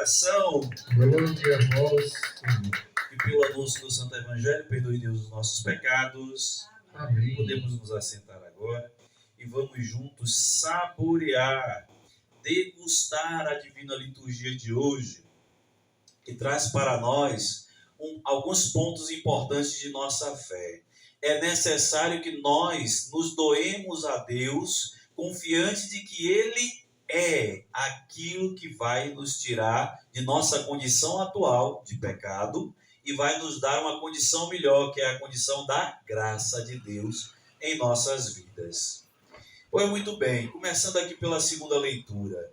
oração. Glória a vós. E pelo anúncio do Santo Evangelho, perdoe Deus os nossos pecados. Amém. Podemos nos assentar agora e vamos juntos saborear, degustar a divina liturgia de hoje, que traz para nós alguns pontos importantes de nossa fé. É necessário que nós nos doemos a Deus, confiantes de que Ele é aquilo que vai nos tirar de nossa condição atual de pecado e vai nos dar uma condição melhor, que é a condição da graça de Deus em nossas vidas. Pois muito bem, começando aqui pela segunda leitura,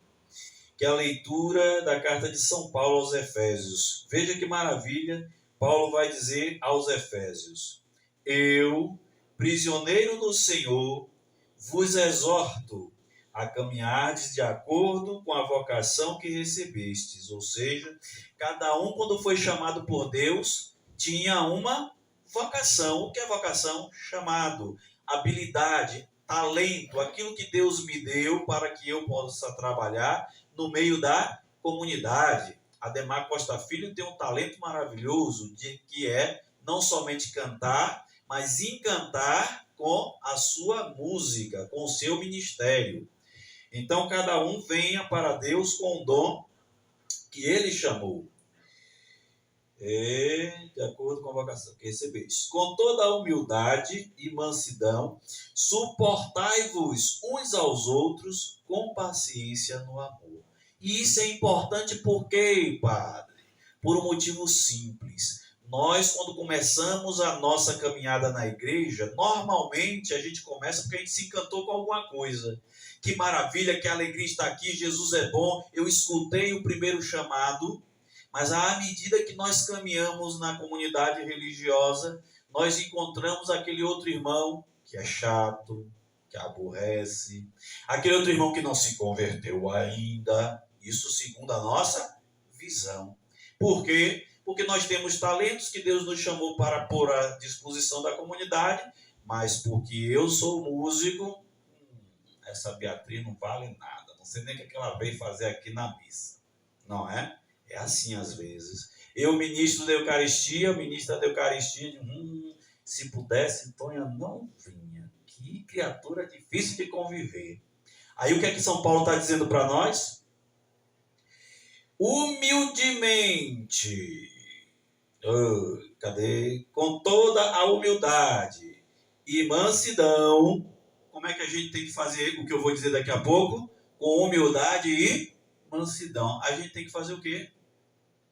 que é a leitura da carta de São Paulo aos Efésios. Veja que maravilha, Paulo vai dizer aos Efésios: eu, prisioneiro no Senhor, vos exorto a caminhardes de acordo com a vocação que recebestes. Ou seja, cada um, quando foi chamado por Deus, tinha uma vocação. O que é vocação? Chamado, habilidade, talento, aquilo que Deus me deu para que eu possa trabalhar no meio da comunidade. Ademar Costa Filho tem um talento maravilhoso, que é não somente cantar, mas encantar com a sua música, com o seu ministério. Então, cada um venha para Deus com o dom que Ele chamou. De acordo com a vocação que recebeste. Com toda a humildade e mansidão, suportai-vos uns aos outros com paciência no amor. E isso é importante porque, Padre, por um motivo simples. Nós, quando começamos a nossa caminhada na igreja, normalmente a gente começa porque a gente se encantou com alguma coisa. Que maravilha, que alegria estar aqui, Jesus é bom. Eu escutei o primeiro chamado, mas à medida que nós caminhamos na comunidade religiosa, nós encontramos aquele outro irmão que é chato, que aborrece, aquele outro irmão que não se converteu ainda. Isso segundo a nossa visão. Por quê? Porque nós temos talentos que Deus nos chamou para pôr à disposição da comunidade, mas porque eu sou músico, essa Beatriz não vale nada. Não sei nem o que ela veio fazer aqui na missa. Não é? É assim às vezes. Eu ministro da Eucaristia, se pudesse, Tonha não vinha. Que criatura difícil de conviver. Aí o que é que São Paulo está dizendo para nós? Humildemente. Com toda a humildade e mansidão. Como é que a gente tem que fazer o que eu vou dizer daqui a pouco? Com humildade e mansidão. A gente tem que fazer o quê?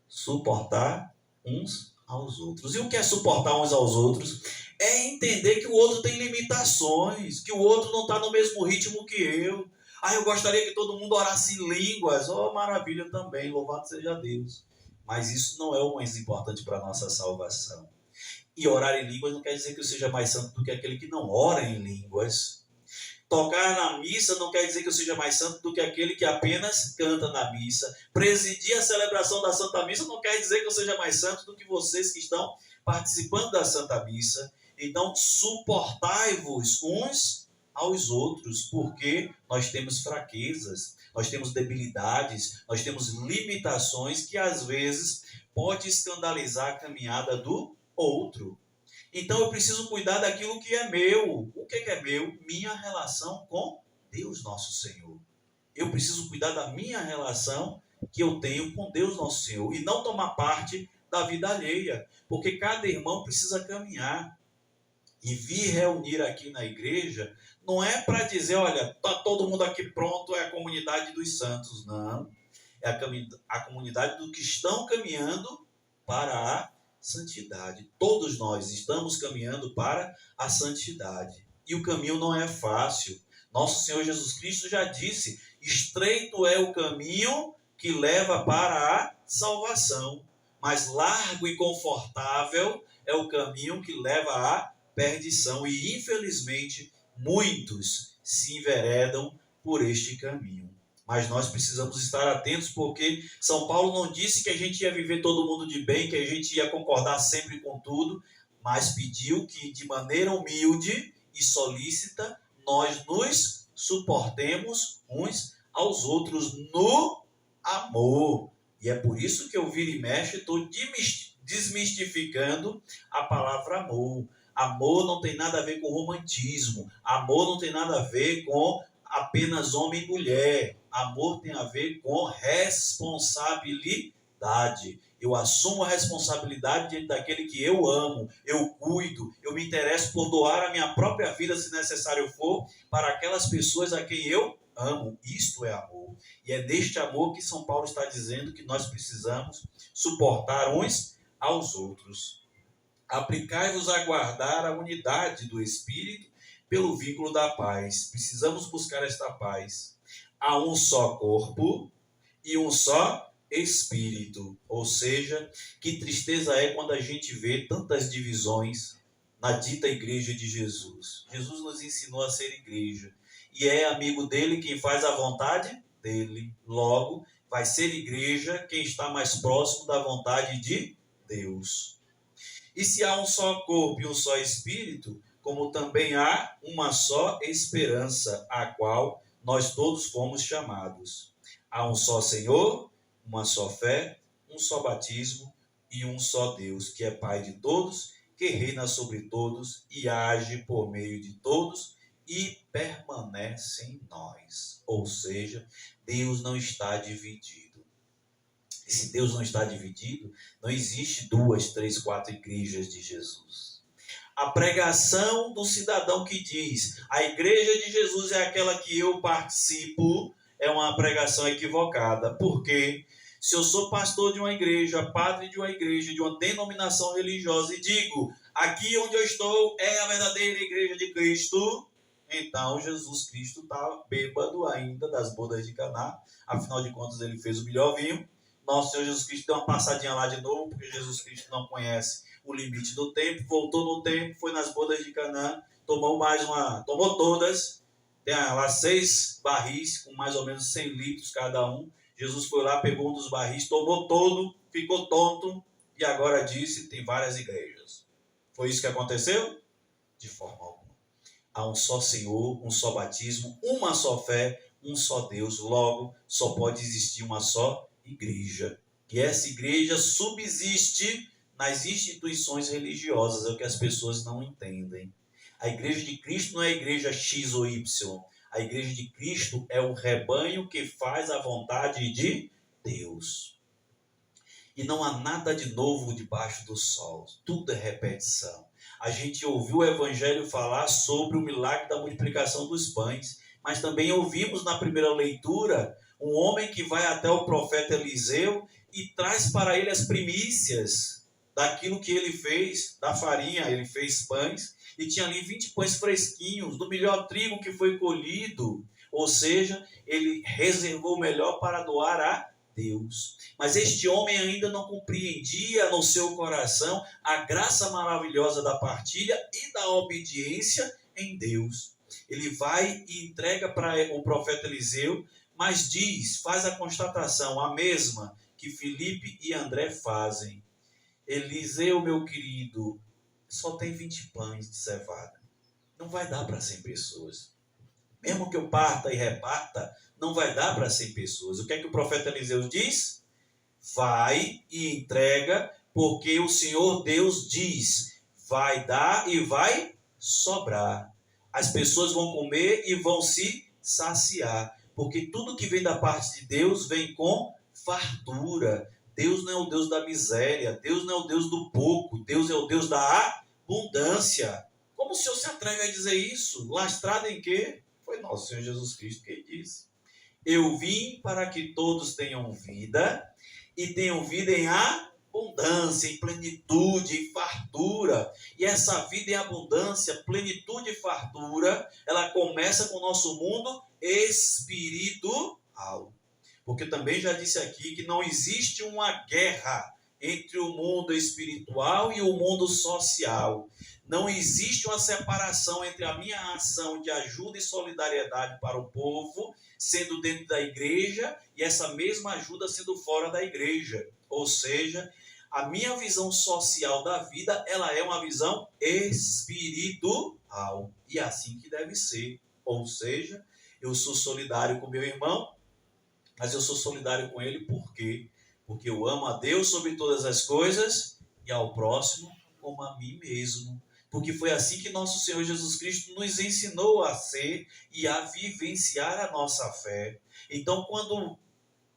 Suportar uns aos outros. E o que é suportar uns aos outros? É entender que o outro tem limitações, que o outro não está no mesmo ritmo que eu. Eu gostaria que todo mundo orasse em línguas. Maravilha também, louvado seja Deus. Mas isso não é o mais importante para a nossa salvação. E orar em línguas não quer dizer que eu seja mais santo do que aquele que não ora em línguas. Tocar na missa não quer dizer que eu seja mais santo do que aquele que apenas canta na missa. Presidir a celebração da Santa Missa não quer dizer que eu seja mais santo do que vocês que estão participando da Santa Missa. Então, suportai-vos uns aos outros, porque nós temos fraquezas, nós temos debilidades, nós temos limitações que às vezes pode escandalizar a caminhada do outro. Então eu preciso cuidar daquilo que é meu. O que é meu? Minha relação com Deus nosso Senhor. Eu preciso cuidar da minha relação que eu tenho com Deus nosso Senhor e não tomar parte da vida alheia, porque cada irmão precisa caminhar. E vir reunir aqui na igreja não é para dizer, olha, está todo mundo aqui pronto, é a comunidade dos santos. Não, é a comunidade dos que estão caminhando para a santidade. Todos nós estamos caminhando para a santidade. E o caminho não é fácil. Nosso Senhor Jesus Cristo já disse, estreito é o caminho que leva para a salvação, mas largo e confortável é o caminho que leva à perdição. E infelizmente muitos se enveredam por este caminho. Mas nós precisamos estar atentos, porque São Paulo não disse que a gente ia viver todo mundo de bem, que a gente ia concordar sempre com tudo, mas pediu que de maneira humilde e solícita nós nos suportemos uns aos outros no amor. E é por isso que eu viro e mexo e estou desmistificando a palavra amor. Amor não tem nada a ver com romantismo. Amor não tem nada a ver com apenas homem e mulher. Amor tem a ver com responsabilidade. Eu assumo a responsabilidade diante daquele que eu amo, eu cuido, eu me interesso por doar a minha própria vida, se necessário for, para aquelas pessoas a quem eu amo. Isto é amor. E é neste amor que São Paulo está dizendo que nós precisamos suportar uns aos outros. Aplicai-vos a guardar a unidade do Espírito pelo vínculo da paz. Precisamos buscar esta paz. Há um só corpo e um só Espírito. Ou seja, que tristeza é quando a gente vê tantas divisões na dita igreja de Jesus. Jesus nos ensinou a ser igreja. E é amigo dele quem faz a vontade dele. Logo, vai ser igreja quem está mais próximo da vontade de Deus. E se há um só corpo e um só Espírito, como também há uma só esperança, a qual nós todos fomos chamados. Há um só Senhor, uma só fé, um só batismo e um só Deus, que é Pai de todos, que reina sobre todos e age por meio de todos e permanece em nós. Ou seja, Deus não está dividido. E se Deus não está dividido, não existe 2, 3, 4 igrejas de Jesus. A pregação do cidadão que diz a igreja de Jesus é aquela que eu participo, é uma pregação equivocada. Por quê? Se eu sou pastor de uma igreja, padre de uma denominação religiosa e digo, aqui onde eu estou é a verdadeira igreja de Cristo, então Jesus Cristo está bêbado ainda das bodas de Caná, afinal de contas ele fez o melhor vinho. Nosso Senhor Jesus Cristo deu uma passadinha lá de novo, porque Jesus Cristo não conhece o limite do tempo, voltou no tempo, foi nas bodas de Canaã, tomou todas, tem lá 6 barris, com mais ou menos 100 litros cada um. Jesus foi lá, pegou um dos barris, tomou todo, ficou tonto, e agora disse, tem várias igrejas. Foi isso que aconteceu? De forma alguma. Há um só Senhor, um só batismo, uma só fé, um só Deus, logo só pode existir uma só igreja. E essa igreja subsiste nas instituições religiosas, é o que as pessoas não entendem. A igreja de Cristo não é a igreja X ou Y. A igreja de Cristo é o rebanho que faz a vontade de Deus. E não há nada de novo debaixo do sol. Tudo é repetição. A gente ouviu o Evangelho falar sobre o milagre da multiplicação dos pães, mas também ouvimos na primeira leitura um homem que vai até o profeta Eliseu e traz para ele as primícias daquilo que ele fez, da farinha, ele fez pães, e tinha ali 20 pães fresquinhos, do melhor trigo que foi colhido, ou seja, ele reservou o melhor para doar a Deus. Mas este homem ainda não compreendia no seu coração a graça maravilhosa da partilha e da obediência em Deus. Ele vai e entrega para o profeta Eliseu, mas faz a constatação, a mesma que Filipe e André fazem. Eliseu, meu querido, só tem 20 pães de cevada. Não vai dar para 100 pessoas. Mesmo que eu parta e reparta, não vai dar para 100 pessoas. O que é que o profeta Eliseu diz? Vai e entrega, porque o Senhor Deus diz, vai dar e vai sobrar. As pessoas vão comer e vão se saciar, porque tudo que vem da parte de Deus vem com fartura. Deus não é o Deus da miséria, Deus não é o Deus do pouco, Deus é o Deus da abundância. Como o Senhor se atreve a dizer isso? Lastrado em quê? Foi nosso Senhor Jesus Cristo quem disse. Eu vim para que todos tenham vida e tenham vida em abundância, em plenitude, em fartura. E essa vida em abundância, plenitude e fartura, ela começa com o nosso mundo espiritual. Porque também já disse aqui que não existe uma guerra entre o mundo espiritual e o mundo social. Não existe uma separação entre a minha ação de ajuda e solidariedade para o povo, sendo dentro da igreja, e essa mesma ajuda sendo fora da igreja. Ou seja, a minha visão social da vida, ela é uma visão espiritual. E é assim que deve ser. Ou seja, eu sou solidário com meu irmão, mas eu sou solidário com ele por quê? porque eu amo a Deus sobre todas as coisas e ao próximo como a mim mesmo. Porque foi assim que nosso Senhor Jesus Cristo nos ensinou a ser e a vivenciar a nossa fé. Então, quando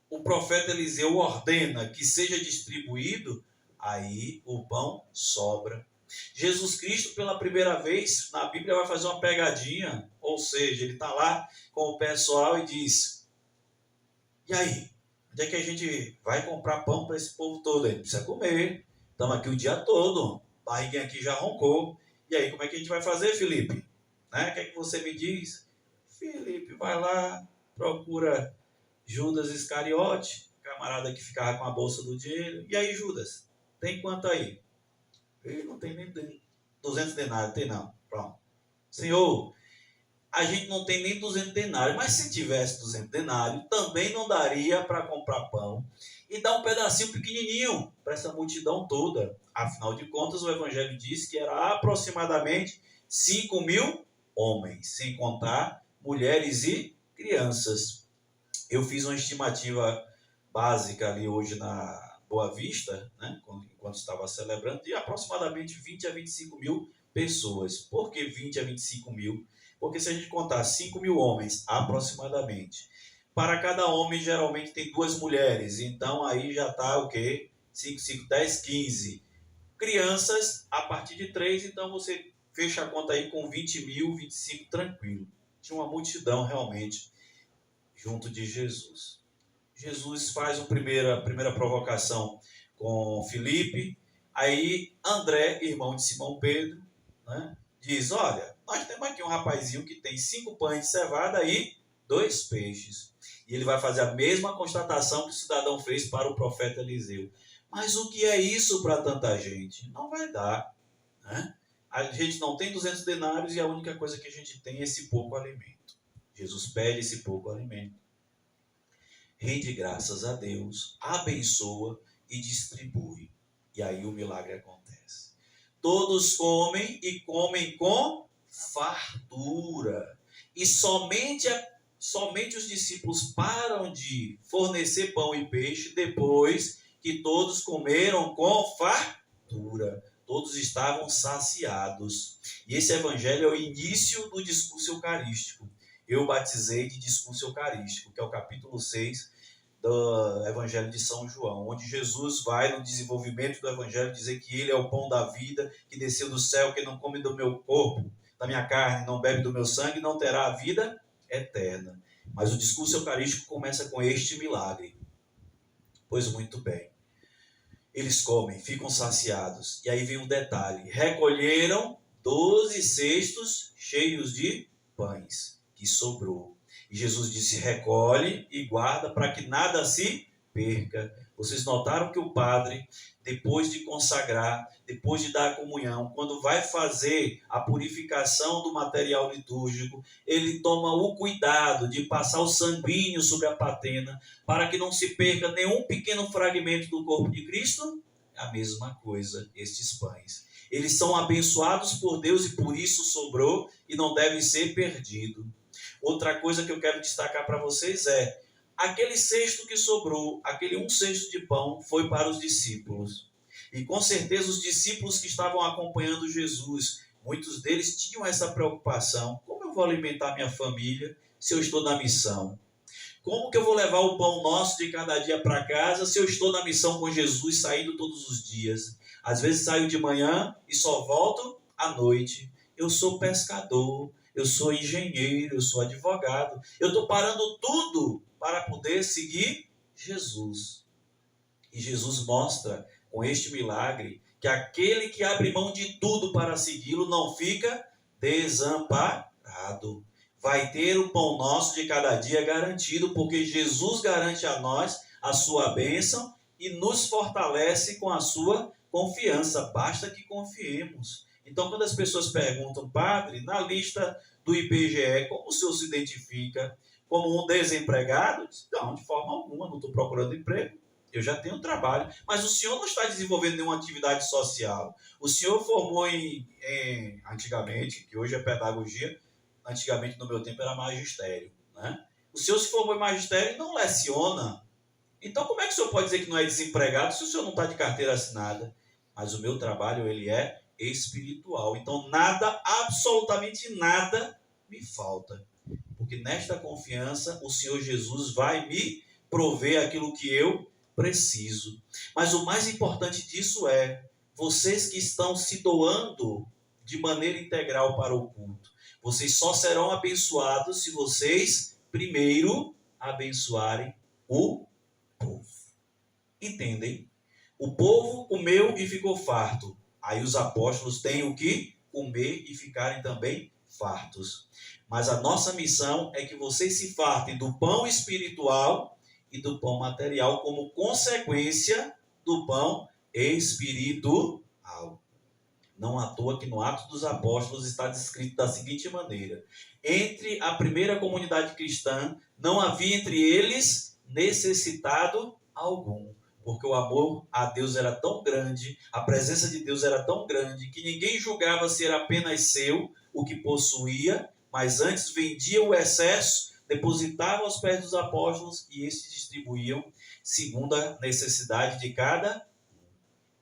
o profeta Eliseu ordena que seja distribuído, aí o pão sobra. Jesus Cristo, pela primeira vez, na Bíblia vai fazer uma pegadinha, ou seja, ele está lá com o pessoal e diz: e aí, onde é que a gente vai comprar pão para esse povo todo? Ele precisa comer, estamos aqui o dia todo, a barriguinha aqui já roncou, e aí como é que a gente vai fazer, Felipe? Né? O que é que você me diz? Felipe, vai lá, procura Judas Iscariote, camarada que ficava com a bolsa do dinheiro. E aí, Judas, tem quanto aí? Ele não tem nem 200 denários, tem não. Pronto. Senhor, a gente não tem nem 200 denários, mas se tivesse 200 denários, também não daria para comprar pão e dar um pedacinho pequenininho para essa multidão toda. Afinal de contas, o Evangelho diz que era aproximadamente 5.000 homens, sem contar mulheres e crianças. Eu fiz uma estimativa básica ali hoje na Boa Vista, né, enquanto estava celebrando, de aproximadamente 20 a 25 mil pessoas. Por que 20 a 25 mil? Porque se a gente contar 5.000 homens, aproximadamente, para cada homem geralmente tem 2 mulheres, então aí já está o quê? 5, 5, 10, 15. Crianças, a partir de 3, então você fecha a conta aí com 20 mil, 25, tranquilo. Tinha uma multidão realmente junto de Jesus. Jesus faz uma primeira provocação com Filipe, aí André, irmão de Simão Pedro, né, diz: olha, nós temos aqui um rapazinho que tem 5 pães de cevada e 2 peixes. E ele vai fazer a mesma constatação que o cidadão fez para o profeta Eliseu. Mas o que é isso para tanta gente? Não vai dar. Né? A gente não tem 200 denários e a única coisa que a gente tem é esse pouco alimento. Jesus pede esse pouco alimento. Rende graças a Deus, abençoa e distribui. E aí o milagre acontece. Todos comem e comem com fartura. E somente os discípulos param de fornecer pão e peixe depois que todos comeram com fartura. Todos estavam saciados. E esse evangelho é o início do discurso eucarístico. Eu batizei de discurso eucarístico, que é o capítulo 6 do Evangelho de São João, onde Jesus vai no desenvolvimento do Evangelho dizer que ele é o pão da vida, que desceu do céu, que não come do meu corpo, da minha carne, não bebe do meu sangue, não terá a vida eterna. Mas o discurso eucarístico começa com este milagre. Pois muito bem. Eles comem, ficam saciados. E aí vem um detalhe. Recolheram 12 cestos cheios de pães que sobrou. E Jesus disse: recolhe e guarda para que nada se perca. Vocês notaram que o padre, depois de consagrar, depois de dar a comunhão, quando vai fazer a purificação do material litúrgico, ele toma o cuidado de passar o sanguíneo sobre a patena, para que não se perca nenhum pequeno fragmento do corpo de Cristo. É a mesma coisa, estes pães. Eles são abençoados por Deus e por isso sobrou e não devem ser perdidos. Outra coisa que eu quero destacar para vocês é: aquele cesto que sobrou, aquele 1 cesto de pão, foi para os discípulos. E com certeza os discípulos que estavam acompanhando Jesus, muitos deles tinham essa preocupação: como eu vou alimentar minha família se eu estou na missão? Como que eu vou levar o pão nosso de cada dia para casa se eu estou na missão com Jesus, saindo todos os dias? Às vezes saio de manhã e só volto à noite. Eu sou pescador, eu sou engenheiro, eu sou advogado. Eu estou parando tudo para poder seguir Jesus. E Jesus mostra com este milagre que aquele que abre mão de tudo para segui-lo não fica desamparado. Vai ter o pão nosso de cada dia garantido, porque Jesus garante a nós a sua bênção e nos fortalece com a sua confiança. Basta que confiemos. Então, quando as pessoas perguntam: padre, na lista do IBGE, como o senhor se identifica? Como um desempregado? Não, de forma alguma, não estou procurando emprego. Eu já tenho trabalho. Mas o senhor não está desenvolvendo nenhuma atividade social. O senhor formou antigamente, que hoje é pedagogia, antigamente no meu tempo era magistério, né? O senhor se formou em magistério e não leciona. Então, como é que o senhor pode dizer que não é desempregado se o senhor não está de carteira assinada? Mas o meu trabalho, ele é espiritual. Então, nada, absolutamente nada, me falta. Porque nesta confiança, o Senhor Jesus vai me prover aquilo que eu preciso. Mas o mais importante disso é, vocês que estão se doando de maneira integral para o culto, vocês só serão abençoados se vocês, primeiro, abençoarem o povo. Entendem? O povo comeu e ficou farto. Aí os apóstolos têm o que comer e ficarem também fartos. Mas a nossa missão é que vocês se fartem do pão espiritual e do pão material como consequência do pão espiritual. Não à toa que no Atos dos Apóstolos está descrito da seguinte maneira: entre a primeira comunidade cristã não havia entre eles necessitado algum, porque o amor a Deus era tão grande, a presença de Deus era tão grande, que ninguém julgava ser apenas seu o que possuía, mas antes vendia o excesso, depositava aos pés dos apóstolos e estes distribuíam segundo a necessidade de cada.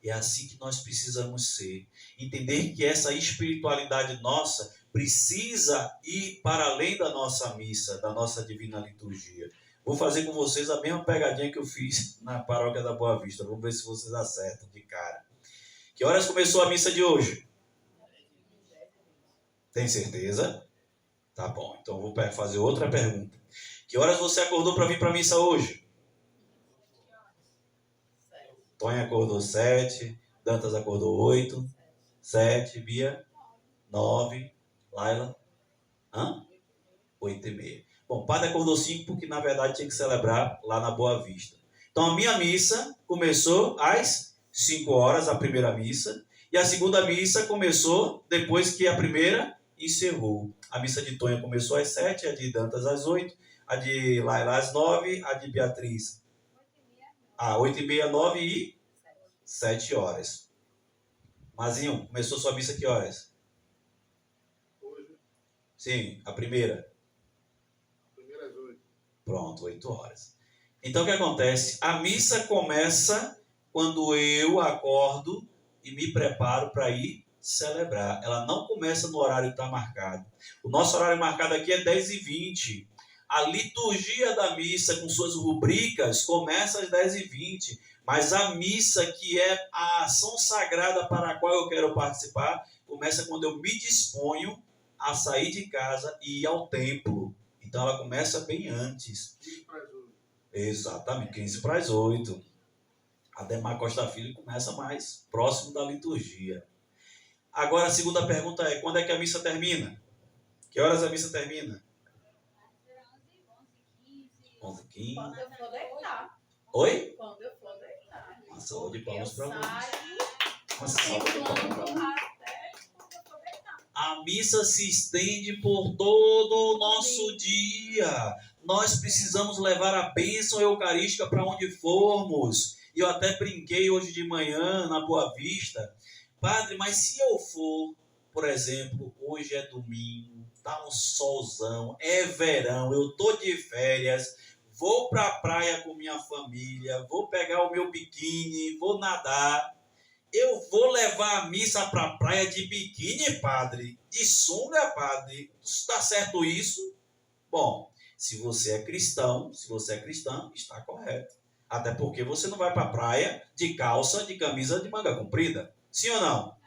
É assim que nós precisamos ser. Entender que essa espiritualidade nossa precisa ir para além da nossa missa, da nossa divina liturgia. Vou fazer com vocês a mesma pegadinha que eu fiz na paróquia da Boa Vista. Vamos ver se vocês acertam de cara. Que horas começou a missa de hoje? Tem certeza? Tá bom, então vou fazer outra pergunta. Que horas você acordou para vir para a missa hoje? Tonha acordou 7, Dantas acordou 8, 7, Bia 9, Laila 8:30. Bom, o padre acordou 5 porque na verdade tinha que celebrar lá na Boa Vista. Então a minha missa começou às 5 horas, a primeira missa, e a segunda missa começou depois que a primeira encerrou. A missa de Tonha começou às 7, a de Dantas às 8, a de Laila às 9, a de Beatriz 8:30, 9 e 7 horas. Mazinho, começou sua missa que horas? Hoje. Sim, a primeira. A primeira às 8. Pronto, 8 horas. Então o que acontece? A missa começa quando eu acordo e me preparo para ir celebrar. Ela não começa no horário que está marcado. O nosso horário marcado aqui é 10h20. A liturgia da missa, com suas rubricas, começa às 10h20. Mas a missa, que é a ação sagrada para a qual eu quero participar, começa quando eu me disponho a sair de casa e ir ao templo. Então ela começa bem antes. 15 para as 8. Exatamente, 15 para as 8. Ademar Costa Filho começa mais próximo da liturgia. Agora a segunda pergunta é: quando é que a missa termina? Que horas a missa termina? 11h15. Quando eu for deitar. Oi? Quando eu for deitar. Uma salva de palmas Eu para você. saio Uma salva de palmas para você. até quando eu for deitar. A missa se estende por todo o nosso dia. Nós precisamos levar a bênção eucarística para onde formos. E eu até brinquei hoje de manhã na Boa Vista. Padre, mas se eu for, por exemplo, hoje é domingo, tá um solzão, é verão, eu tô de férias, vou para a praia com minha família, vou pegar o meu biquíni, vou nadar. Eu vou levar a missa para a praia de biquíni, padre? De sunga, padre? Está certo isso? Bom, se você é cristão, está correto. Até porque você não vai para a praia de calça, de camisa de manga comprida. Sim ou não?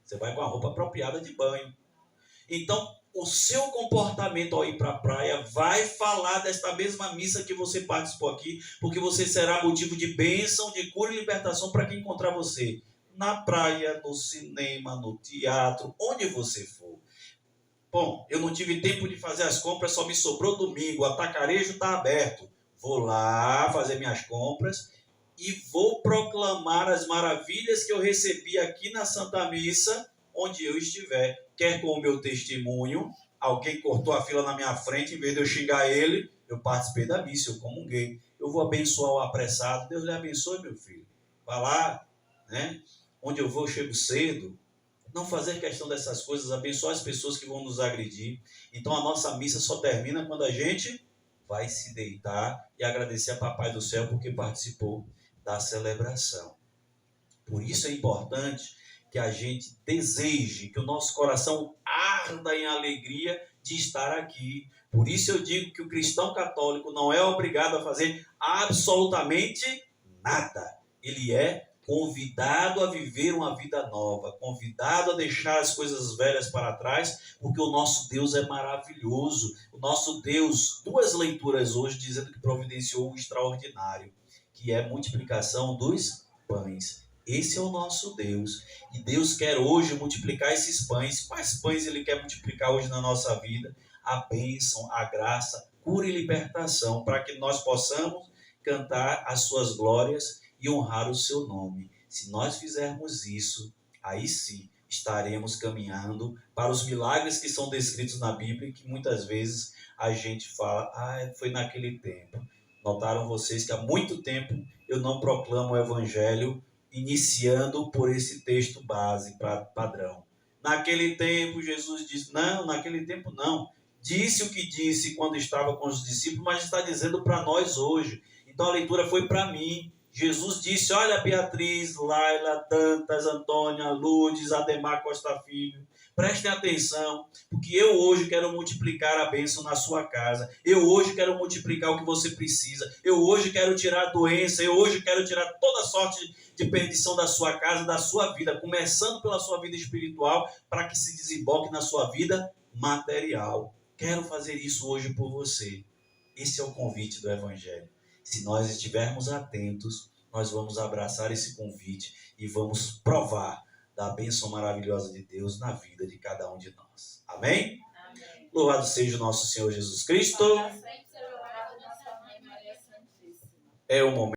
Você vai com a roupa apropriada de banho. Então, o seu comportamento ao ir para a praia vai falar desta mesma missa que você participou aqui, porque você será motivo de bênção, de cura e libertação para quem encontrar você. Na praia, no cinema, no teatro, onde você for. Bom, eu não tive tempo de fazer as compras, só me sobrou domingo, o atacarejo está aberto. Vou lá fazer minhas compras e vou proclamar as maravilhas que eu recebi aqui na Santa Missa, onde eu estiver. Quer com o meu testemunho, alguém cortou a fila na minha frente, em vez de eu xingar ele, eu participei da missa, eu comunguei. Eu vou abençoar o apressado. Deus lhe abençoe, meu filho. Vá lá, né? Onde eu vou, eu chego cedo. Não fazer questão dessas coisas, abençoar as pessoas que vão nos agredir. Então a nossa missa só termina quando a gente vai se deitar e agradecer a Papai do Céu porque participou da celebração. Por isso é importante que a gente deseje, que o nosso coração arda em alegria de estar aqui. Por isso eu digo que o cristão católico não é obrigado a fazer absolutamente nada. Ele é convidado a viver uma vida nova, convidado a deixar as coisas velhas para trás, porque o nosso Deus é maravilhoso. O nosso Deus, 2 leituras hoje dizendo que providenciou o extraordinário, que é a multiplicação dos pães. Esse é o nosso Deus. E Deus quer hoje multiplicar esses pães. Quais pães Ele quer multiplicar hoje na nossa vida? A bênção, a graça, cura e libertação, para que nós possamos cantar as suas glórias e honrar o seu nome. Se nós fizermos isso, aí sim estaremos caminhando para os milagres que são descritos na Bíblia e que muitas vezes a gente fala, foi naquele tempo. Notaram vocês que há muito tempo eu não proclamo o Evangelho iniciando por esse texto base, padrão. Naquele tempo Jesus disse, não, naquele tempo não. Disse o que disse quando estava com os discípulos, mas está dizendo para nós hoje. Então a leitura foi para mim. Jesus disse, olha Beatriz, Laila, Dantas, Antônia, Lourdes, Ademar Costa Filho, prestem atenção, porque eu hoje quero multiplicar a bênção na sua casa, eu hoje quero multiplicar o que você precisa, eu hoje quero tirar a doença, eu hoje quero tirar toda sorte de perdição da sua casa, da sua vida, começando pela sua vida espiritual, para que se desemboque na sua vida material. Quero fazer isso hoje por você. Esse é o convite do Evangelho. Se nós estivermos atentos, nós vamos abraçar esse convite e vamos provar da bênção maravilhosa de Deus na vida de cada um de nós. Amém? Amém. Louvado seja o nosso Senhor Jesus Cristo. Para sempre ser louvado nossa Mãe Maria Santíssima. É o momento.